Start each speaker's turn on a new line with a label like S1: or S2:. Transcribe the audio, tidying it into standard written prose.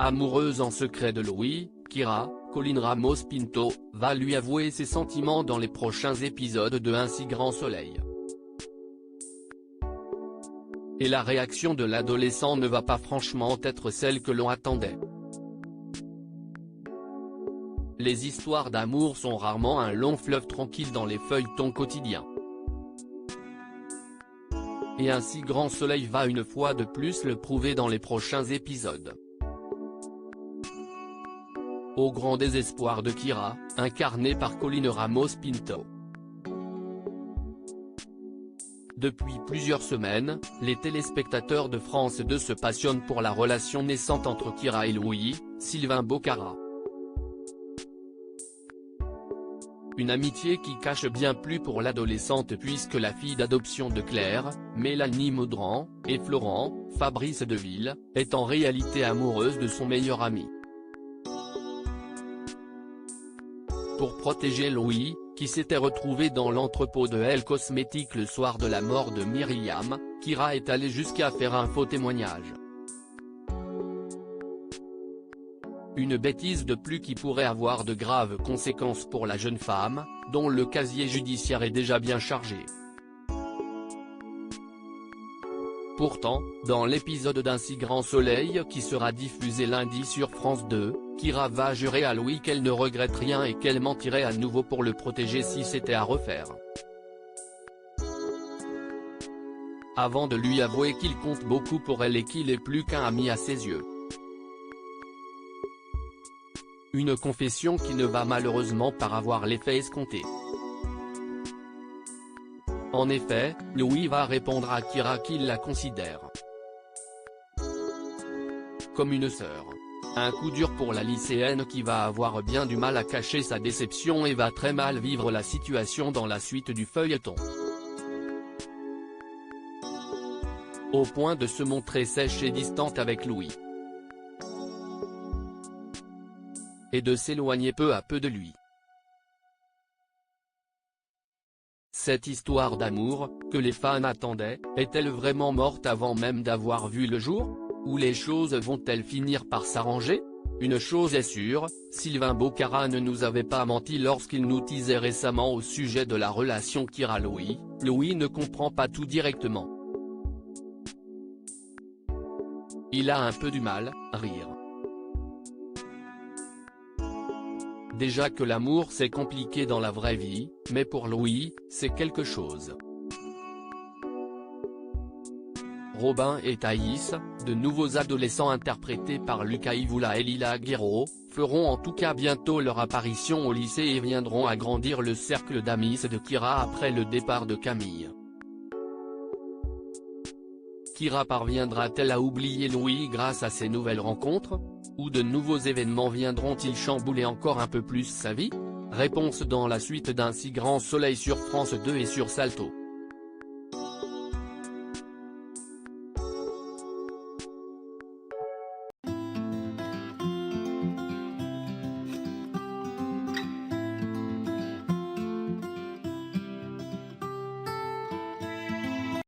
S1: Amoureuse en secret de Louis, Kira, Colline Ramos Pinto, va lui avouer ses sentiments dans les prochains épisodes de Un si grand soleil. Et la réaction de l'adolescent ne va pas franchement être celle que l'on attendait. Les histoires d'amour sont rarement un long fleuve tranquille dans les feuilletons quotidiens. Et Un si grand soleil va une fois de plus le prouver dans les prochains épisodes. Au grand désespoir de Kira, incarnée par Colline Ramos Pinto. Depuis plusieurs semaines, les téléspectateurs de France 2 se passionnent pour la relation naissante entre Kira et Louis, Sylvain Bocara. Une amitié qui cache bien plus pour l'adolescente puisque la fille d'adoption de Claire, Mélanie Maudran, et Florent, Fabrice Deville, est en réalité amoureuse de son meilleur ami. Pour protéger Louis, qui s'était retrouvé dans l'entrepôt de Elle Cosmétiques le soir de la mort de Myriam, Kira est allée jusqu'à faire un faux témoignage. Une bêtise de plus qui pourrait avoir de graves conséquences pour la jeune femme, dont le casier judiciaire est déjà bien chargé. Pourtant, dans l'épisode d'Un si grand soleil qui sera diffusé lundi sur France 2, Kira va jurer à Louis qu'elle ne regrette rien et qu'elle mentirait à nouveau pour le protéger si c'était à refaire. Avant de lui avouer qu'il compte beaucoup pour elle et qu'il est plus qu'un ami à ses yeux. Une confession qui ne va malheureusement pas avoir l'effet escompté. En effet, Louis va répondre à Kira qu'il la considère comme une sœur. Un coup dur pour la lycéenne qui va avoir bien du mal à cacher sa déception et va très mal vivre la situation dans la suite du feuilleton. Au point de se montrer sèche et distante avec Louis. Et de s'éloigner peu à peu de lui. Cette histoire d'amour, que les fans attendaient, est-elle vraiment morte avant même d'avoir vu le jour? Ou les choses vont-elles finir par s'arranger? Une chose est sûre, Sylvain Bocara ne nous avait pas menti lorsqu'il nous teasait récemment au sujet de la relation Kira-Louis, Louis ne comprend pas tout directement. Il a un peu du mal à rire. Déjà que l'amour c'est compliqué dans la vraie vie, mais pour Louis, c'est quelque chose. Robin et Thaïs, de nouveaux adolescents interprétés par Lucas Ivoula et Lila Guerreau, feront en tout cas bientôt leur apparition au lycée et viendront agrandir le cercle d'amis de Kira après le départ de Camille. Kira parviendra-t-elle à oublier Louis grâce à ces nouvelles rencontres? Ou de nouveaux événements viendront-ils chambouler encore un peu plus sa vie? Réponse dans la suite d'Un si grand soleil sur France 2 et sur Salto.